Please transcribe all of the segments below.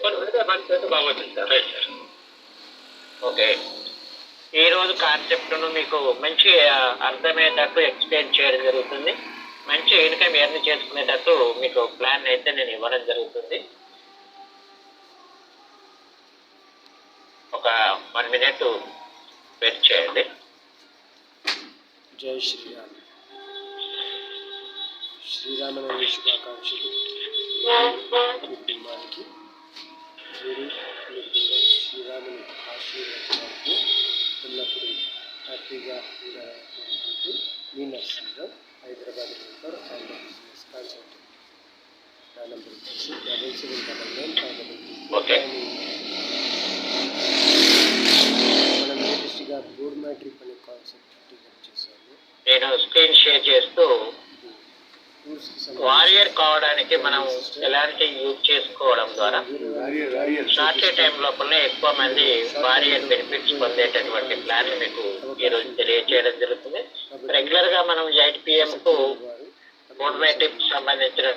బాగుంటుంది sir. Right sir. Okay, ఈరోజు కాన్సెప్ట్ను మీకు మంచి అర్థమయ్యేటట్టు ఎక్స్ప్లెయిన్ చేయడం జరుగుతుంది. మంచి ఇన్కమ్ ఎర్న్ చేసుకునేటట్టు మీకు ప్లాన్ అయితే నేను ఇవ్వడం జరుగుతుంది. ఒక 1 minute వెయిట్ చేయండి. జై శ్రీరామ్. శ్రీరామనవమి శుభాకాంక్షలు. కుటుంబానికి మీరు మీ కుటుంబం శ్రీరాముని ఆశీర్వచనాలకు ఎల్లప్పుడూ హ్యాపీగా ఉండాలనుకుంటూ మీ Narsingram, Hyderabad number and business consultant. నా నెంబర్ వచ్చేసి 7799 ఓకే. మనం లేటెస్ట్గా గోర్మా ట్రిప్ అనే కాన్సెప్ట్ డెవలప్ చేశాము. నేను స్క్రీన్ షేర్ చేస్తూ వారియర్ కావడానికి మనం ఎలాంటి యూజ్ చేసుకోవడం ద్వారా షార్ట్ టైం లోపలనే ఎక్కువ మంది వారియర్ బెనిఫిట్స్ పొందేటటువంటి ప్లాన్ మీకు ఈరోజు తెలియజేయడం జరుగుతుంది. రెగ్యులర్ గా మనం 8 PM కు గోర్మా ట్రిప్ సంబంధించిన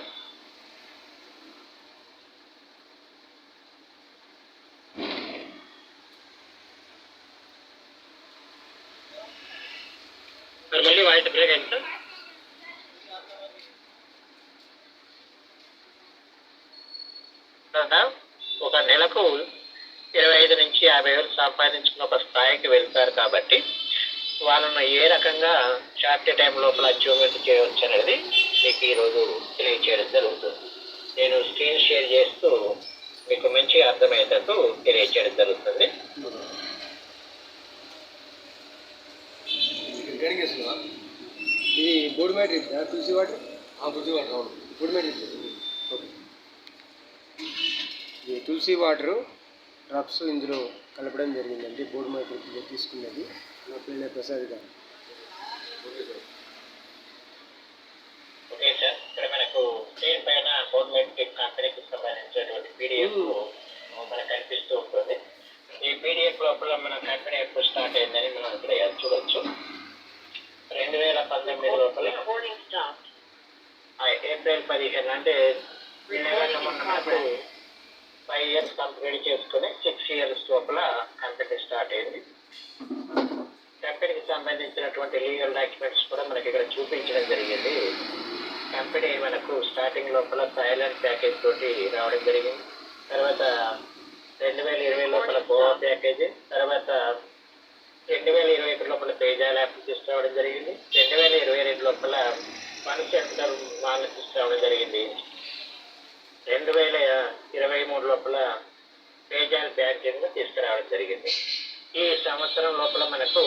మళ్ళీ వాయిస్ బ్రేక్ అయింది సార్. ఒక నెలకు 25 నుంచి 50 వేలు సంపాదించుకున్న ఒక స్థాయికి వెళ్తారు కాబట్టి వాళ్ళను ఏ రకంగా షార్ట్ టైం లోపల అచీవ్మెంట్ చేయవచ్చు అనేది మీకు ఈరోజు తెలియచేయడం జరుగుతుంది. నేను స్క్రీన్ షేర్ చేస్తూ మీకు మంచి అర్థమయ్యేటట్టు తెలియచేయడం జరుగుతుంది. ఇది గోర్మా ట్రిప్ తులసి వాటర్. తులసి వాటర్ అవును, గోర్మా ట్రిప్. ఓకే, ఇది తులసి వాటరు డ్రాప్స్ ఇందులో కలపడం జరిగిందండి. గోర్మా ట్రిప్లో తీసుకున్నది నా పిల్లల ప్రసాద్ గారు. ఓకే సార్, ఇక్కడ మనకు స్క్రీన్ పైన గవర్నమెంట్ కంపెనీకి సంబంధించినటువంటి PDF మనకు కనిపిస్తూ ఉంటుంది. ఈ PDF లోపల మన కంపెనీ ఎప్పుడు స్టార్ట్ అయిందని మనం ఇక్కడ చూడొచ్చు. 2019 లోపల ఏప్రిల్ 15 అంటే ఈ నెల మనకు 5 years కంప్లీట్ చేసుకుని 6 years లోపల కంపెనీ స్టార్ట్ అయింది. కంపెనీకి సంబంధించినటువంటి లీగల్ డాక్యుమెంట్స్ కూడా మనకి ఇక్కడ చూపించడం జరిగింది. కంపెనీ మనకు స్టార్టింగ్ లోపల థాయిలాండ్ ప్యాకేజ్ తోటి రావడం జరిగింది. తర్వాత 2020 లోపల గోవా ప్యాకేజీ, తర్వాత 2021 లోపల పేజాల యాప్ తీసుకురావడం జరిగింది. 2022 లోపల ఫన్ సెంటర్ వాళ్ళు తీసుకురావడం జరిగింది. 2023 లోపల పేజాల్ బ్యాంకింగ్ తీసుకురావడం జరిగింది. ఈ సంవత్సరం లోపల మనకు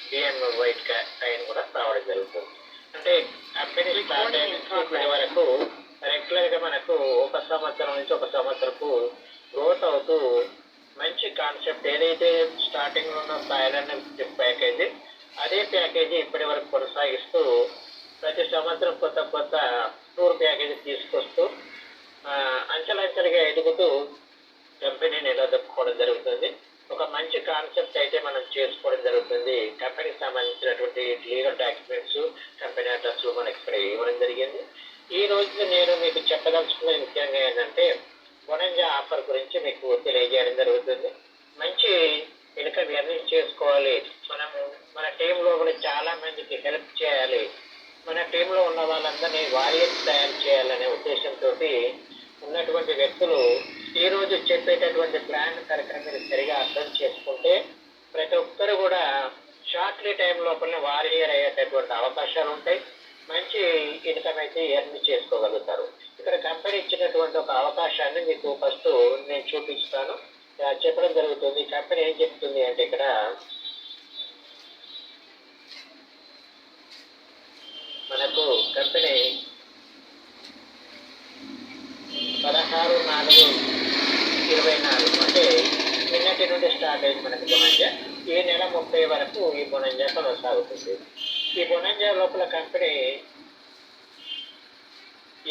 బిఎం వైట్ కాయిన్ కూడా రావడం జరుగుతుంది. అంటే కంపెనీ స్టార్ట్ అయిన ఇప్పటి వరకు రెగ్యులర్ గా మనకు 1 సంవత్సరం నుంచి 1 సంవత్సరపు గ్రోత్ అవుతూ మంచి కాన్సెప్ట్ ఏదైతే స్టార్టింగ్ లో ఉన్న థాయిలాండ్ ప్యాకేజీ, అదే ప్యాకేజీ ఇప్పటి వరకు కొనసాగిస్తూ ప్రతి సంవత్సరం కొత్త కొత్త టూర్ ప్యాకేజీ తీసుకొస్తూ అంచెలంచెలుగా ఎదుగుతూ కంపెనీని నిలదొక్కుకోవడం జరుగుతుంది. ఒక మంచి కాన్సెప్ట్ అయితే మనం చేసుకోవడం జరుగుతుంది. కంపెనీకి సంబంధించినటువంటి లీగల్ డాక్యుమెంట్స్, కంపెనీ అడ్రస్ మనకి ఇక్కడ ఇవ్వడం జరిగింది. ఈ రోజు నేను మీకు చెప్పదలుచుకున్న ముఖ్యంగా ఏంటంటే బొనంజా ఆఫర్ గురించి మీకు తెలియజేయడం జరుగుతుంది. మంచి ఇన్కమ్ ఎర్నింగ్ చేసుకోవాలి. మన టీంలో కూడా చాలా మందికి హెల్ప్ చేయాలి. మన టీంలో ఉన్న వాళ్ళందరినీ వారియర్స్ తయారు చేయాలనే ఉద్దేశంతో ఉన్నటువంటి వ్యక్తులు ఈ రోజు చెప్పేటటువంటి ప్లాన్ కనుక మీరు సరిగా అర్థం చేసుకుంటే ప్రతి ఒక్కరు కూడా షార్ట్లీ టైం లోపల వారియర్ అయ్యేటటువంటి అవకాశాలు ఉంటాయి. మంచి ఇన్కమ్ అయితే ఎర్న్ చేసుకోగలుగుతారు. ఇక్కడ కంపెనీ ఇచ్చినటువంటి ఒక అవకాశాన్ని మీకు ఫస్ట్ నేను చూపిస్తాను, చెప్పడం జరుగుతుంది. కంపెనీ ఏం చెప్తుంది అంటే ఇక్కడ మనకు కంపెనీ 16/4/24 అంటే నిన్నటి నుండి స్టార్ట్ అయింది మనకి బొనంజా. ఈ నెల 30 వరకు ఈ బొనంజా కొనసాగుతుంది. ఈ బొనంజా లోపల కంపెనీ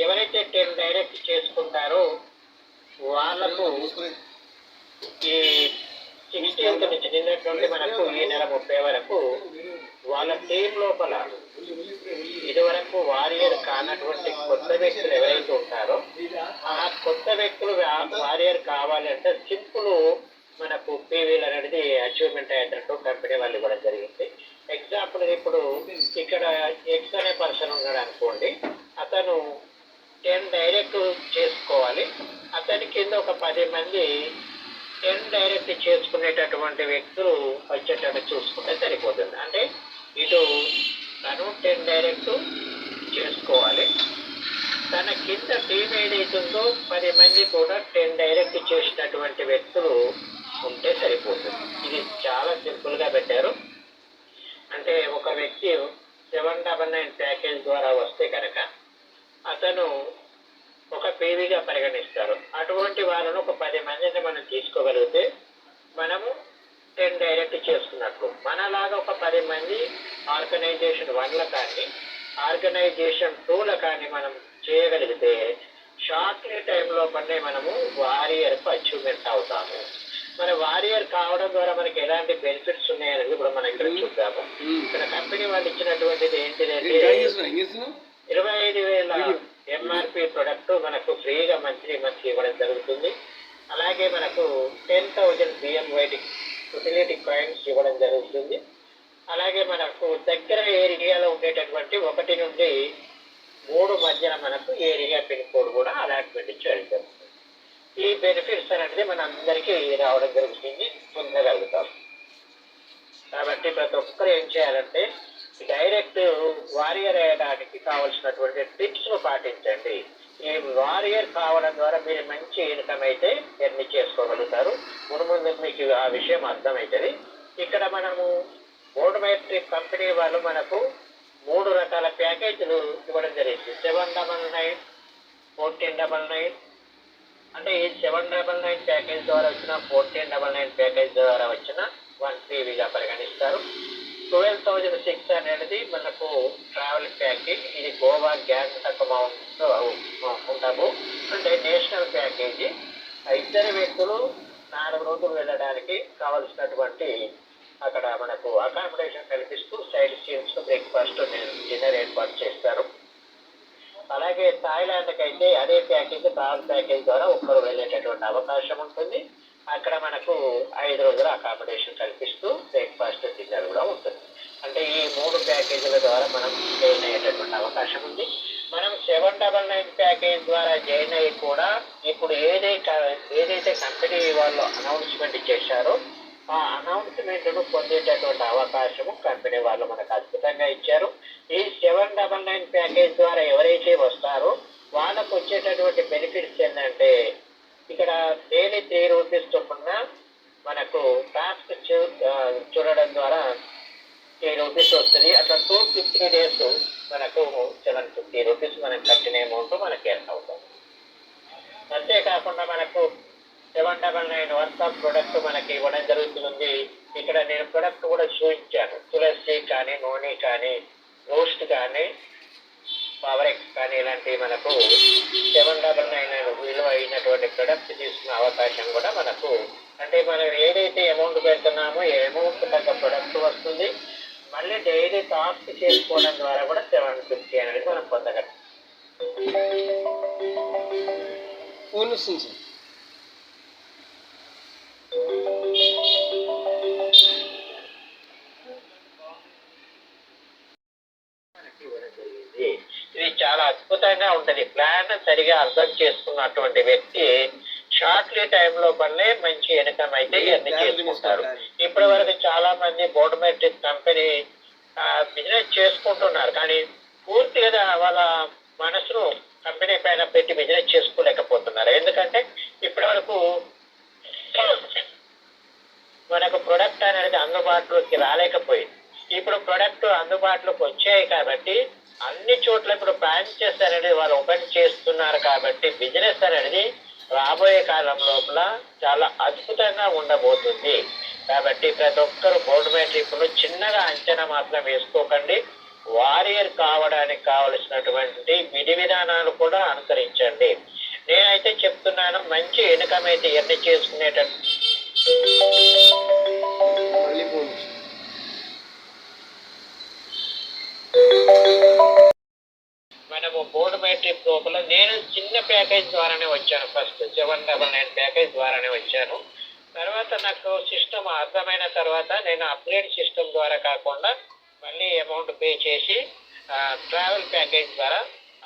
ఎవరైతే 10 డైరెక్ట్ చేసుకుంటారో వాళ్లకు ఈ 16th నుంచి నిన్నటి నుండి మనకు ఈ నెల 30 వరకు వాళ్ళ టీం లోపల ఇదివరకు వారియర్ కానటువంటి కొత్త వ్యక్తులు ఎవరైతే ఉంటారో ఆ కొత్త వ్యక్తులు వారియర్ కావాలి అంటే సింపుల్ మనకు పీవీలు అనేది అచీవ్మెంట్ అయ్యేటట్టు కంపెనీ వాళ్ళు ఇవ్వడం జరిగింది. ఎగ్జాంపుల్ ఇప్పుడు ఇక్కడ ఎక్స్ అనే పర్సన్ ఉన్నాడు అనుకోండి, అతను 10 డైరెక్ట్ చేసుకోవాలి, అతని కింద ఒక 10 మంది 10 డైరెక్ట్ చేసుకునేటటువంటి వ్యక్తులు వచ్చేటట్టు చూసుకుంటే సరిపోతుంది. అంటే ఇటు తను 10 డైరెక్ట్ చేసుకోవాలి, తన కింద టీం ఏదైతుందో 10 మంది కూడా 10 డైరెక్ట్ చేసినటువంటి వ్యక్తులు ఉంటే సరిపోతుంది. ఇది చాలా సింపుల్గా పెట్టారు. అంటే ఒక వ్యక్తి 799 ప్యాకేజ్ ద్వారా వస్తే కనుక అతను ఒక పీవీగా పరిగణిస్తారు. అటువంటి వాళ్ళను ఒక 10 మందిని మనం తీసుకోగలిగితే మనము 10 డైరెక్ట్ చేసుకున్నట్లు. మనలాగా ఒక 10 మంది ఆర్గనైజేషన్ 1ల కానీ ఆర్గనైజేషన్ 2ల కానీ మనం చేయగలిగితే షార్ట్లీ టైంలో పనే మనము వారియర్కు అచీవ్మెంట్ అవుతాము. మన వారియర్ కావడం ద్వారా మనకి ఎలాంటి బెనిఫిట్స్ ఉన్నాయనేది కూడా మనం ఇక్కడ చూద్దాము. ఇక్కడ కంపెనీ వాళ్ళు ఇచ్చినటువంటిది ఏంటిదంటే 25,000 ఎంఆర్పి ప్రొడక్ట్ మనకు ఫ్రీగా మంత్లీ ఇవ్వడం జరుగుతుంది. అలాగే మనకు 10,000 బిఎం వైట్ యుటిలిటీ కాయిన్స్ ఇవ్వడం జరుగుతుంది. అలాగే మనకు దగ్గర ఏరియాలో ఉండేటటువంటి 1 నుండి 3 మధ్యన మనకు ఏరియా పిన్ కోడ్ కూడా అలాట్మెంట్ చేయడం జరుగుతుంది. ఈ బెనిఫిట్స్ అనేది మన అందరికీ రావడం జరుగుతుంది, పొందగలుగుతాం. కాబట్టి ప్రతి ఒక్కరు ఏం చేయాలంటే డైరెక్ట్ వారియర్ అయ్యడానికి కావలసినటువంటి టిప్స్ను పాటించండి. ఈ వారియర్ కావడం ద్వారా మీరు మంచి ఇన్కమ్ అయితే ఎర్న్ చేసుకోగలుగుతారు. ముందు మీకు ఆ విషయం అర్థమవుతుంది. ఇక్కడ మనము బోర్డు మెట్రిక్ కంపెనీ వాళ్ళు మనకు 3 రకాల ప్యాకేజీలు ఇవ్వడం జరిగింది. 799, 1499. అంటే ఈ 799 ప్యాకేజ్ ద్వారా వచ్చిన 1499 ప్యాకేజ్ ద్వారా వచ్చిన 1 పీవీగా పరిగణిస్తారు. 12,600 అనేది మనకు ట్రావెల్ ప్యాకేజ్. ఇది గోవా గ్యాంగ్టాక్ ఉంటాము. అంటే నేషనల్ ప్యాకేజీ. 2 వ్యక్తులు 4 రోజులు వెళ్ళడానికి కావలసినటువంటి అక్కడ మనకు అకామిడేషన్ కల్పిస్తూ సైడ్ సీన్స్, బ్రేక్ఫాస్ట్, డిన్నర్ ఏర్పాటు చేస్తారు. అలాగే థాయిలాండ్కి అయితే అదే ప్యాకేజ్ ట్రావెల్ ప్యాకేజ్ ద్వారా ఒక్కరు వెళ్ళేటటువంటి అవకాశం ఉంటుంది. అక్కడ మనకు 5 రోజుల అకామిడేషన్ కల్పిస్తూ బ్రేక్ఫాస్ట్, డిన్నర్ కూడా ఉంటుంది. అంటే ఈ 3 ప్యాకేజీల ద్వారా మనం జాయిన్ అయ్యేటటువంటి అవకాశం ఉంది. మనం 799 ప్యాకేజ్ ద్వారా జాయిన్ అయ్యి కూడా ఇప్పుడు ఏదైతే కంపెనీ వాళ్ళు అనౌన్స్మెంట్ చేశారో ఆ అనౌన్స్మెంట్ను పొందేటటువంటి అవకాశము కంపెనీ వాళ్ళు మనకు అద్భుతంగా ఇచ్చారు. ఈ 799 ప్యాకేజ్ ద్వారా ఎవరైతే వస్తారో వాళ్ళకు వచ్చేటటువంటి బెనిఫిట్స్ ఏంటంటే ఇక్కడ డైలీ 3 రూపీస్ చొప్పున మనకు టాస్క్ చూడడం ద్వారా 3 రూపీస్ వస్తుంది. అట్లా 250 డేస్ మనకు 750 రూపీస్ మనకు కట్టిన అమౌంట్ మనకి ఎర్న్ అవుతుంది. అంతేకాకుండా మనకు 799 వర్త్ ఆఫ్ ప్రొడక్ట్ మనకి ఇవ్వడం జరుగుతుంది. ఇక్కడ నేను ప్రొడక్ట్ కూడా చూపించాను. తులసి కానీ, నూనె కానీ, రోస్ట్ కానీ, పవరెక్స్ కానీ ఇలాంటివి మనకు 799 విలువ అయినటువంటి ప్రొడక్ట్ తీసుకునే అవకాశం కూడా మనకు, అంటే మనం ఏదైతే అమౌంట్ పెడుతున్నామో ఏ అమౌంట్ తగ్గ ప్రొడక్ట్ వస్తుంది. మళ్ళీ డైలీ టాస్క్ చేసుకోవడం ద్వారా కూడా 750 అనేది మనం పొందగలం. ఫోన్ వస్తుంది సార్. ఇది చాలా అద్భుతంగా ఉంటుంది. ప్లాన్ సరిగా అర్థం చేసుకున్నటువంటి వ్యక్తి షార్ట్లీ టైంలో పనులే మంచి ఇన్కమ్ అయితే ఎర్న్ చేసుకుంటారు. ఇప్పటి వరకు చాలా మంది బోర్డు మెట్రిక్ కంపెనీ బిజినెస్ చేసుకుంటున్నారు, కానీ పూర్తిగా వాళ్ళ మనసును కంపెనీ పైన పెట్టి బిజినెస్ చేసుకోలేకపోతున్నారు. ఎందుకంటే ఇప్పటి వరకు మనకు ప్రొడక్ట్ అనేది అందుబాటులోకి రాలేకపోయింది. ఇప్పుడు ప్రొడక్ట్ అందుబాటులోకి వచ్చాయి కాబట్టి అన్ని చోట్ల ఇప్పుడు బ్రాంచెస్ అనేది వాళ్ళు ఓపెన్ చేస్తున్నారు. కాబట్టి బిజినెస్ అనేది రాబోయే కాలం లోపల చాలా అద్భుతంగా ఉండబోతుంది. కాబట్టి ప్రతి ఒక్కరు బోర్డు మెట్రిక్ను చిన్నగా అంచనా మాత్రం వేసుకోకండి. వారియర్ కావడానికి కావలసినటువంటి విధి విధానాలు కూడా అనుసరించండి. నేనైతే చెప్తున్నాను, మంచి ఇన్కమ్ అయితే ఎర్న్ చేసుకునేటట్టు మళ్ళీ ఫోన్ పార్ట్నర్షిప్ లోపల నేను చిన్న ప్యాకేజ్ ద్వారానే వచ్చాను. ఫస్ట్ 799 ప్యాకేజ్ ద్వారానే వచ్చాను. తర్వాత నాకు సిస్టమ్ అర్థమైన తర్వాత నేను అప్గ్రేడ్ సిస్టమ్ ద్వారా కాకుండా మళ్ళీ అమౌంట్ పే చేసి ట్రావెల్ ప్యాకేజ్ ద్వారా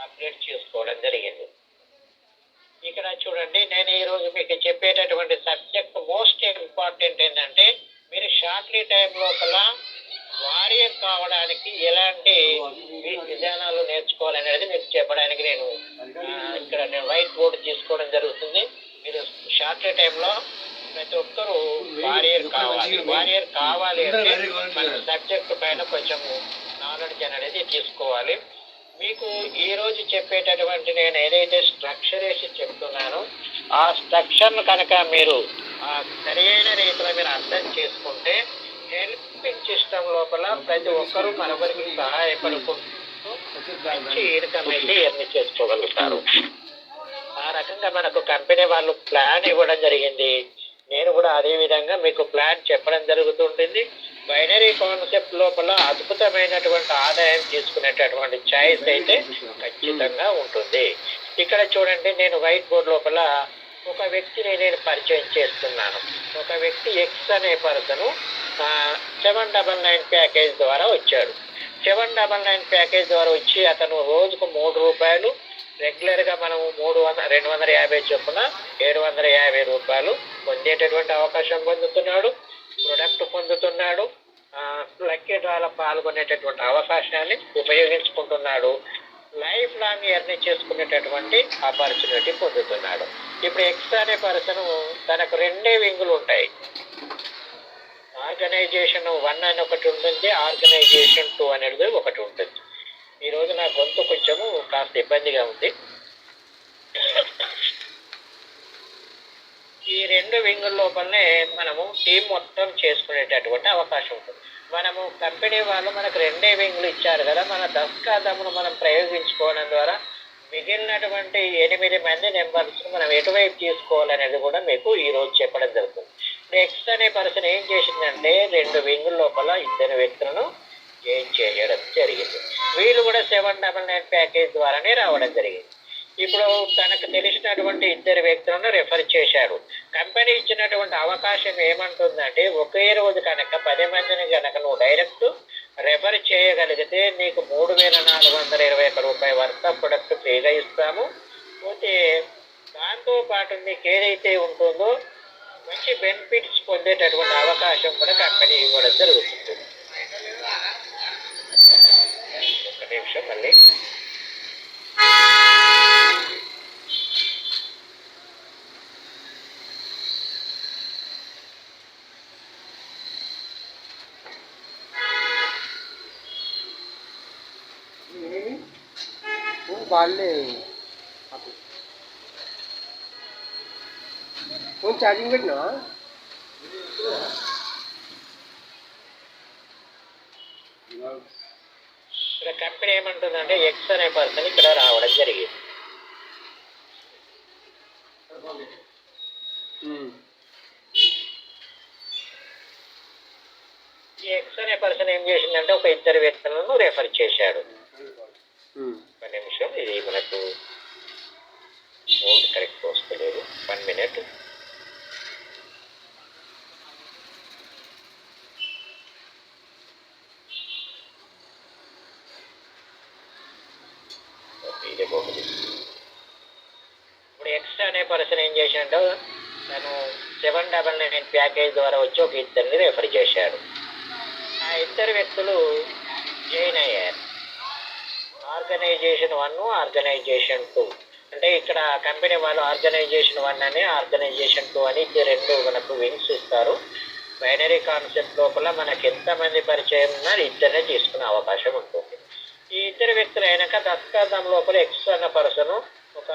అప్గ్రేడ్ చేసుకోవడం జరిగింది. ఇక్కడ చూడండి, నేను ఈరోజు మీకు చెప్పేటటువంటి సబ్జెక్ట్ మోస్ట్ ఇంపార్టెంట్ ఏంటంటే మీరు షార్ట్లీ టైం లోపల వారియర్ కావడానికి ఎలాంటి విధానాలు నేర్చుకోవాలనేది మీకు చెప్పడానికి నేను ఇక్కడ వైట్ బోర్డు తీసుకోవడం జరుగుతుంది. మీరు షార్ట్లీ టైంలో ప్రతి ఒక్కరూ వారియర్ కావాలి అంటే మన సబ్జెక్ట్ పైన కొంచెం నాలెడ్జ్ అనేది తీసుకోవాలి. మీకు ఈ రోజు చెప్పేటటువంటి నేను ఏదైతే స్ట్రక్చర్ వేసి చెప్తున్నానో ఆ స్ట్రక్చర్ను కనుక మీరు సరైన రీతిలో మీరు అర్థం చేసుకుంటే హెల్పింగ్ సిస్టమ్ లోపల ప్రతి ఒక్కరూ మరొకరికి సహాయపడుకుంటూ మంచి ఇన్కమ్ అయితే ఎర్న్ చేసుకోగలుగుతారు. ఆ రకంగా మనకు కంపెనీ వాళ్ళు ప్లాన్ ఇవ్వడం జరిగింది. నేను కూడా అదే విధంగా మీకు ప్లాన్ చెప్పడం జరుగుతుంటుంది. బైనరీ కాన్సెప్ట్ లోపల అద్భుతమైనటువంటి ఆదాయం తీసుకునేటటువంటి ఛాయిస్ అయితే ఖచ్చితంగా ఉంటుంది. ఇక్కడ చూడండి, నేను వైట్ బోర్డ్ లోపల ఒక వ్యక్తిని నేను పరిచయం చేస్తున్నాను. ఒక వ్యక్తి ఎక్స్ అనే పర్సను 799 ప్యాకేజ్ ద్వారా వచ్చాడు. 799 ప్యాకేజ్ ద్వారా వచ్చి అతను రోజుకు ₹3 రెగ్యులర్గా మనము 250 చొప్పున 750 రూపాయలు పొందేటటువంటి అవకాశం పొందుతున్నాడు. ప్రొడక్ట్ పొందుతున్నాడు. లక్కీ డ్రాలో పాల్గొనేటటువంటి అవకాశాన్ని ఉపయోగించుకుంటున్నాడు. లైఫ్ లాంగ్ ఎర్న్ చేసుకునేటటువంటి ఆపర్చునిటీ పొందుతున్నాడు. ఇప్పుడు ఎక్స్ అనే పర్సన్ తనకు 2 వింగులు ఉంటాయి. ఆర్గనైజేషన్ 1 అని ఒకటి ఉంటుంది, ఆర్గనైజేషన్ 2 అనేది ఒకటి ఉంటుంది. ఈరోజు నా గొంతు కొంచెము కాస్త ఇబ్బందిగా ఉంది. ఈ 2 వింగుల లోపలనే మనము టీం మొత్తం చేసుకునేటటువంటి అవకాశం ఉంటుంది. మనము కంపెనీ వాళ్ళు మనకు 2 వింగులు ఇచ్చారు కదా, మన దస్కాదమును మనం ప్రయోగించుకోవడం ద్వారా మిగిలినటువంటి 8 మంది మెంబర్స్ మనం ఎటువైపు తీసుకోవాలనేది కూడా మీకు ఈరోజు చెప్పడం జరుగుతుంది. ఎక్స్ అనే పర్సన్ ఏం చేసిందంటే 2 వింగుల లోపల 2 వ్యక్తులను జాయిన్ చేయడం జరిగింది. వీళ్ళు కూడా 799 ప్యాకేజ్ ద్వారానే రావడం జరిగింది. ఇప్పుడు తనకు తెలిసినటువంటి 2 వ్యక్తులను రెఫర్ చేశారు. కంపెనీ ఇచ్చినటువంటి అవకాశం ఏమంటుందంటే ఒకే రోజు కనుక 10 మందిని కనుక నువ్వు డైరెక్ట్ రెఫర్ చేయగలిగితే నీకు ₹3,421 వర్త్ ఆఫ్ ప్రొడక్ట్ ఫ్రీగా ఇస్తాము. పోతే దాంతోపాటు మీకు ఏదైతే ఉంటుందో మంచి బెనిఫిట్స్ పొందేటటువంటి అవకాశం కూడా కంపెనీ ఇవ్వడం జరుగుతుంది. ఒక నిమిషం మళ్ళీ. వాళ్ళే ఫోన్ ఛార్జింగ్ పెట్టినా ఇక్కడ కంపెనీ ఏమంటుందంటే ఎక్స్ అనే పర్సన్ ఇక్కడ రావడం జరిగింది. ఈ ఎక్స్ అనే పర్సన్ ఏం చేసిందంటే ఒక 2 వ్యక్తులను రెఫర్ చేశాడు. ఒక నిమిషం, ఇది మనకు మోడ్ కరెక్ట్ వస్తలేదు. 1 మినిట్. ఇప్పుడు ఎక్స్ అనే పర్సన్ ఏం చేశాడంటే తను 799 ప్యాకేజ్ ద్వారా వచ్చి ఒక 2 రెఫర్ చేశాడు. ఆ 2 వ్యక్తులు జాయిన్ అయ్యారు. Organisation 1, organisation 2. అంటే ఇక్కడ కంపెనీ వాళ్ళు ఆర్గనైజేషన్ 1 అని ఆర్గనైజేషన్ 2 అని 2 మనకు వింగ్స్ ఇస్తారు. బైనరీ కాన్సెప్ట్ లోపల మనకి ఎంతమంది పరిచయం ఉన్నా 2 తీసుకునే అవకాశం ఉంటుంది. ఈ 2 వ్యక్తులు అయినాక దస్కాదం లోపల ఎక్స్ అన్న పర్సన్ ఒక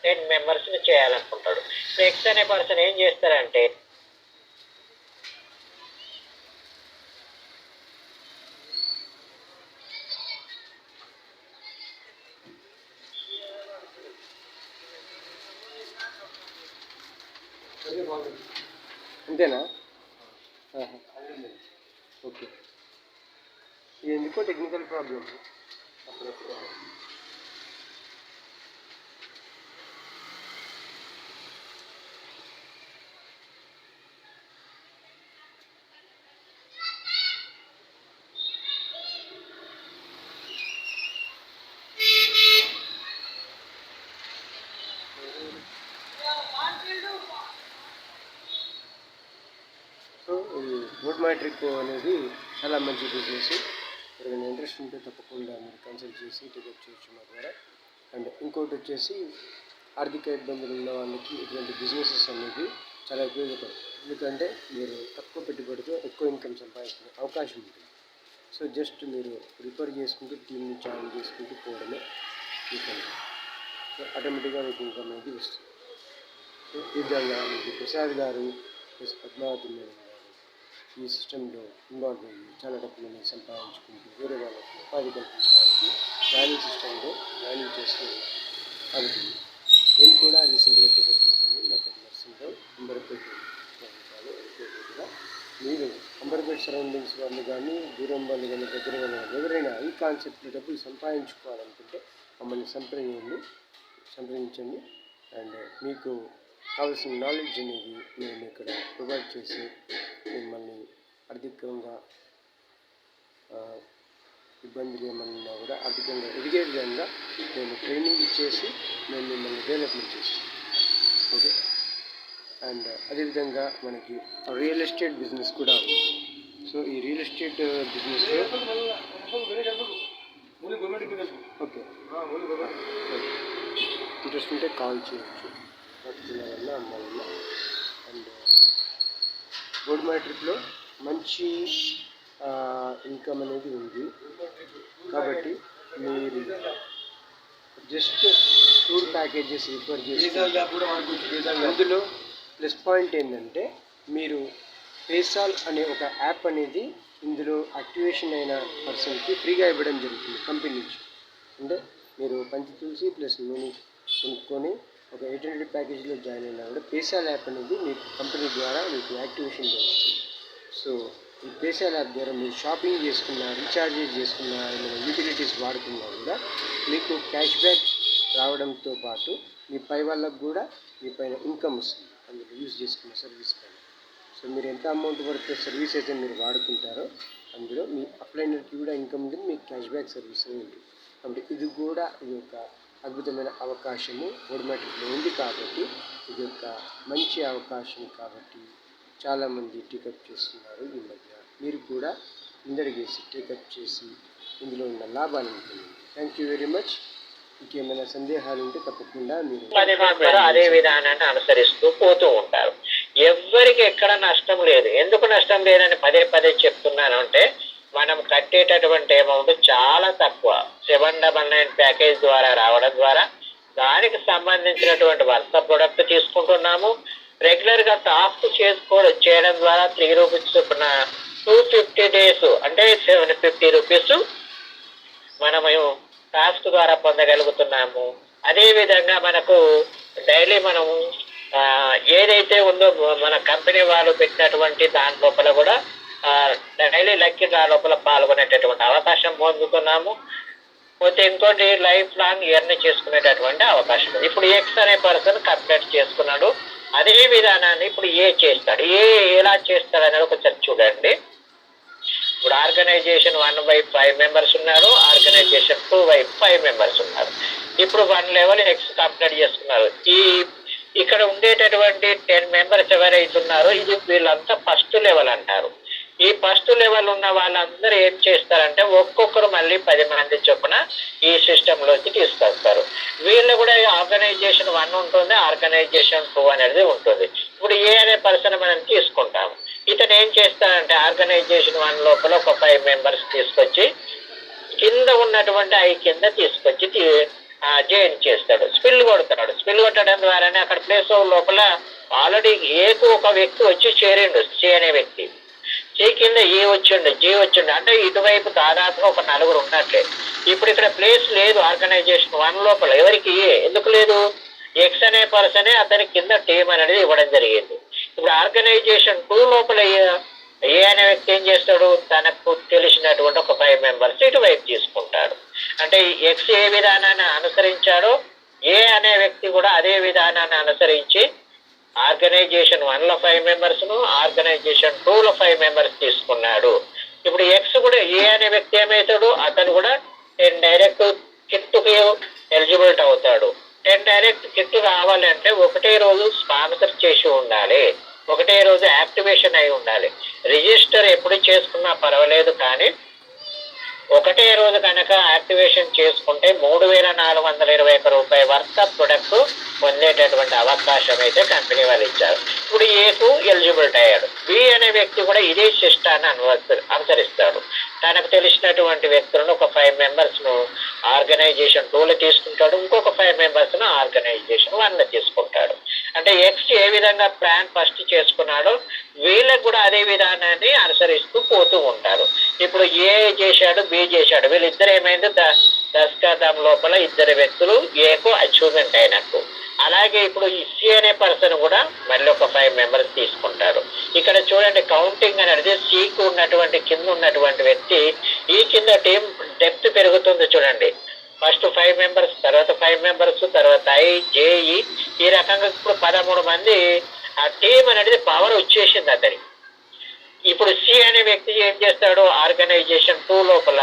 10 మెంబర్స్ని చేయాలనుకుంటాడు. ఎక్స్ అనే పర్సన్ ఏం చేస్తారంటే అంతేనా? ఓకే. ఇది ఎందుకో టెక్నికల్ ప్రాబ్లమ్ అప్పుడప్పుడు. సో ఈ బోట్ మై ట్రిప్ అనేది చాలా మంచి బిజినెస్. ఎవరైనా ఇంట్రెస్ట్ ఉంటే తప్పకుండా మీరు కన్సల్ట్ చేసి టికెట్ చేయొచ్చు మా ద్వారా. అండ్ ఇంకోటి వచ్చేసి ఆర్థిక ఇబ్బందులు ఉన్న వాళ్ళకి ఇటువంటి బిజినెసెస్ అనేది చాలా ఉపయోగపడుతుంది. ఎందుకంటే మీరు తక్కువ పెట్టుబడితో ఎక్కువ ఇన్కమ్ సంపాదించుకునే అవకాశం ఉంటుంది. సో జస్ట్ మీరు రిఫర్ చేసుకుంటూ టీమ్ని జాయిన్ చేసుకుంటూ పోవడమే ఇన్కమ్. సో ఆటోమేటిక్గా మీకు ఇన్కమ్ అనేది వస్తుంది. సో ఈ విధంగా మీకు ప్రసాద్ గారు ప్లస్ పద్మావతి మేడం గారు ఈ సిస్టంలో ఇన్వాల్వ్ అయ్యి చాలా డబ్బులని సంపాదించుకుంటూ వేరే వాళ్ళకి ఉపాధి కల్పించడానికి జాయినింగ్ సిస్టంలో జాయినింగ్ చేస్తూ కాబట్టి నేను కూడా రీసెంట్గా టికెట్ చేశాను. నా పేరు నర్సింగ్రావు, అంబర్పేట కూడా. మీరు అంబర్పేట సరౌండింగ్స్ వాళ్ళు కానీ దూరం వాళ్ళు కానీ దగ్గర వాళ్ళు కానీ ఎవరైనా ఈ కాన్సెప్ట్లో డబ్బులు సంపాదించుకోవాలనుకుంటే మమ్మల్ని సంప్రదించండి. అండ్ మీకు కావాల్సిన నాలెడ్జ్ అనేది మేము ఇక్కడ ప్రొవైడ్ చేసి మిమ్మల్ని ఆర్థికంగా ఇబ్బందులు ఏమన్నా కూడా ఆర్థికంగా ఎదిగే విధంగా మేము ట్రైనింగ్ ఇచ్చేసి మేము మిమ్మల్ని డెవలప్మెంట్ చేస్తాం. ఓకే. అండ్ అదేవిధంగా మనకి రియల్ ఎస్టేట్ బిజినెస్ కూడా ఉంది. సో ఈ రియల్ ఎస్టేట్ బిజినెస్లో ఓకే ఇంట్రెస్ట్ ఉంటే కాల్ చేయొచ్చు. పట్టుకున్న వల్ల అమ్మ వల్ల. అండ్ బోట్ మై ట్రిప్లో మంచి ఇన్కమ్ అనేది ఉంది కాబట్టి మీరు జస్ట్ టూర్ ప్యాకేజెస్ రిఫర్ చేసి అందులో ప్లస్ పాయింట్ ఏంటంటే మీరు పేసాల్ అనే ఒక యాప్ అనేది ఇందులో యాక్టివేషన్ అయిన పర్సన్కి ఫ్రీగా ఇవ్వడం జరుగుతుంది కంపెనీ నుంచి. అంటే మీరు పంచి తులసి ప్లస్ నూనె కొనుక్కొని ఒక 800 ప్యాకేజీలో జాయిన్ అయినా కూడా పేసాల్ యాప్ అనేది మీకు కంపెనీ ద్వారా మీకు యాక్టివేషన్ చేస్తుంది. సో ఈ పేసాల్ యాప్ ద్వారా మీరు షాపింగ్ చేసుకున్న, రీఛార్జెస్ చేసుకున్న, యూటిలిటీస్ వాడుకున్నా కూడా మీకు క్యాష్ బ్యాక్ రావడంతో పాటు మీ పై వాళ్ళకు కూడా మీ పైన ఇన్కమ్ వస్తుంది అందులో యూజ్ చేసుకున్న సర్వీస్ పైన. సో మీరు ఎంత అమౌంట్ పడితే సర్వీస్ అయితే మీరు వాడుకుంటారో అందులో మీ అప్లైనర్కి కూడా ఇన్కమ్ ఉంటుంది, మీకు క్యాష్ బ్యాక్ సర్వీస్ ఉంటుంది. కాబట్టి ఇది ఒక అద్భుతమైన అవకాశము బోట్ మై ట్రిప్లో ఉంది కాబట్టి ఇది ఒక మంచి అవకాశం కాబట్టి చాలామంది టేకప్ చేస్తున్నారు ఈ మధ్య. మీరు కూడా ముందడిగేసి టేకప్ చేసి ఇందులో ఉన్న లాభాలు ఉంటుంది. Thank you very much. ఇంకేమైనా సందేహాలు ఉంటే తప్పకుండా మీరు అదే విధానాన్ని అనుసరిస్తూ పోతూ ఉంటారు. ఎవ్వరికి ఎక్కడ నష్టం లేదు. ఎందుకు నష్టం లేదని పదే చెప్తున్నాను అంటే మనం కట్టేటటువంటి అమౌంట్ చాలా తక్కువ. 799 ప్యాకేజ్ ద్వారా రావడం ద్వారా దానికి సంబంధించినటువంటి వర్త ప్రొడక్ట్ తీసుకుంటున్నాము. రెగ్యులర్గా టాస్క్ చేయడం ద్వారా 3 రూపీస్ చొప్పున 250 డేస్ అంటే 750 రూపీస్ మనము టాస్క్ ద్వారా పొందగలుగుతున్నాము. అదేవిధంగా మనకు డైలీ మనము ఏదైతే ఉందో మన కంపెనీ వాళ్ళు పెట్టినటువంటి దాని లోపల కూడా డైలీ లక్కీ డ్రా లోపల పాల్గొనేటటువంటి అవకాశం పొందుతున్నాము. పోతే ఇంకోటి లైఫ్ లాంగ్ ఎర్న్ చేసుకునేటటువంటి అవకాశం. ఇప్పుడు ఎక్స్ అనే పర్సన్ కంప్లీట్ చేసుకున్నాడు. అదే విధానాన్ని ఇప్పుడు ఏ చేస్తాడు, ఎలా చేస్తాడు అనేది ఒకసారి చూడండి. ఇప్పుడు ఆర్గనైజేషన్ 1/5 మెంబర్స్ ఉన్నారు, ఆర్గనైజేషన్ 2/5 మెంబర్స్ ఉన్నారు. ఇప్పుడు 1 లెవెల్ ఎక్స్ కంప్లీట్ చేసుకున్నారు. ఇక్కడ ఉండేటటువంటి 10 మెంబర్స్ ఎవరైతే ఉన్నారో ఇది వీళ్ళంతా ఫస్ట్ లెవెల్ అంటారు. ఈ ఫస్ట్ లెవెల్ ఉన్న వాళ్ళందరూ ఏం చేస్తారంటే ఒక్కొక్కరు మళ్ళీ 10 మంది చొప్పున ఈ సిస్టంలోకి తీసుకొస్తారు. వీళ్ళు కూడా ఆర్గనైజేషన్ 1 ఉంటుంది, ఆర్గనైజేషన్ 2 అనేది ఉంటుంది. ఇప్పుడు ఏ అనే పర్సన్ మనం తీసుకుంటాము. ఇతను ఏం చేస్తాడంటే ఆర్గనైజేషన్ 1 లోపల ఒక 5 మెంబర్స్ తీసుకొచ్చి కింద ఉన్నటువంటి కింద తీసుకొచ్చి జాయిన్ చేస్తాడు. స్పిల్ కొడతాడు. స్పిల్ కొట్టడం ద్వారానే అక్కడ ప్లేస్ లోపల ఆల్రెడీ ఏకు ఒక వ్యక్తి వచ్చి చేరిండు. సి అనే వ్యక్తి సి కింద జీ వచ్చిండు అంటే ఇటువైపు దాదాపుగా ఒక 4 ఉన్నట్లే. ఇప్పుడు ఇక్కడ ప్లేస్ లేదు ఆర్గనైజేషన్ 1 లోపల. ఎవరికి ఎందుకు లేదు? ఎక్స్ అనే పర్సనే అతని కింద టీం అనేది ఇవ్వడం జరిగింది. ఇప్పుడు ఆర్గనైజేషన్ 2 లోపల ఏ అనే వ్యక్తి ఏం చేస్తాడు? తనకు తెలిసినటువంటి ఒక 5 మెంబర్స్ ఇటువైపు తీసుకుంటాడు. అంటే ఎక్స్ ఏ విధానాన్ని అనుసరించాడో ఏ అనే వ్యక్తి కూడా అదే విధానాన్ని అనుసరించి ఆర్గనైజేషన్ 1లో 5 మెంబర్స్ను, ఆర్గనైజేషన్ 2లో 5 మెంబర్స్ తీసుకున్నాడు. ఇప్పుడు ఎక్స్ కూడా ఏ అనే వ్యక్తి ఏమవుతాడు? అతను కూడా 10 డైరెక్ట్ కిట్టుకి ఎలిజిబిలిటీ అవుతాడు. 10 డైరెక్ట్ కిట్టు రావాలంటే ఒకటే రోజు స్పాన్సర్ చేసి ఉండాలి. ఒకటే రోజు యాక్టివేషన్ అయి ఉండాలి. రిజిస్టర్ ఎప్పుడు చేసుకున్నా పర్వాలేదు, కానీ ఒకటే రోజు కనుక యాక్టివేషన్ చేసుకుంటే 3,421 రూపాయల వర్త్ ఆఫ్ ప్రొడక్ట్ పొందేటటువంటి అవకాశం అయితే కంపెనీ వాళ్ళు ఇచ్చారు. ఇప్పుడు ఏకు ఎలిజిబిలిటీ అయ్యాడు. బి అనే వ్యక్తి కూడా ఇదే సిస్టాన్ని అనుసరిస్తాడు. తనకు తెలిసినటువంటి వ్యక్తులను ఒక 5 మెంబర్స్ను ఆర్గనైజేషన్ 2లో తీసుకుంటాడు, ఇంకొక 5 మెంబర్స్ను ఆర్గనైజేషన్ 1లో తీసుకుంటాడు. అంటే ఎక్స్ ఏ విధంగా ప్లాన్ ఫస్ట్ చేసుకున్నాడో వీళ్ళకు కూడా అదే విధానాన్ని అనుసరిస్తూ పోతూ ఉంటారు. ఇప్పుడు ఏ చేశాడు, బి చేశాడు, వీళ్ళిద్దరు ఏమైంది, దశకథం లోపల ఇద్దరు వ్యక్తులు ఏకు అచీవ్మెంట్ అయినట్టు. అలాగే ఇప్పుడు ఈ సి అనే పర్సన్ కూడా మళ్ళీ ఒక 5 మెంబర్స్ తీసుకుంటారు. ఇక్కడ చూడండి, కౌంటింగ్ అనేది సికు ఉన్నటువంటి కింద ఉన్నటువంటి వ్యక్తి, ఈ కింద టీం డెప్త్ పెరుగుతుంది చూడండి. ఫస్ట్ 5 మెంబర్స్, తర్వాత 5 మెంబర్స్, తర్వాత జేఈ, ఈ రకంగా ఇప్పుడు 13 మంది ఆ టీం అనేది పవర్ వచ్చేసింది అతనికి. ఇప్పుడు సి అనే వ్యక్తి ఏం చేస్తాడు, ఆర్గనైజేషన్ 2 లోపల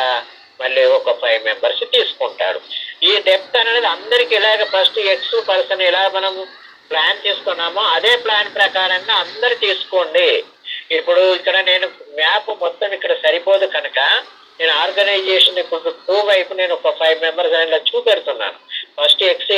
మళ్ళీ ఒక 5 మెంబర్స్ తీసుకుంటాడు. ఈ డెప్త్ అనేది అందరికి ఇలాగ ఫస్ట్ ఎక్స్ పర్సన్ ఎలా మనం ప్లాన్ చేసుకున్నామో అదే ప్లాన్ ప్రకారంగా అందరు తీసుకోండి. ఇప్పుడు ఇక్కడ నేను మ్యాప్ మొత్తం ఇక్కడ సరిపోదు కనుక నేను ఆర్గనైజేషన్ ఇప్పుడు 2 వైపు నేను ఒక 5 మెంబర్స్ ఇలా చూపెడుతున్నాను. First X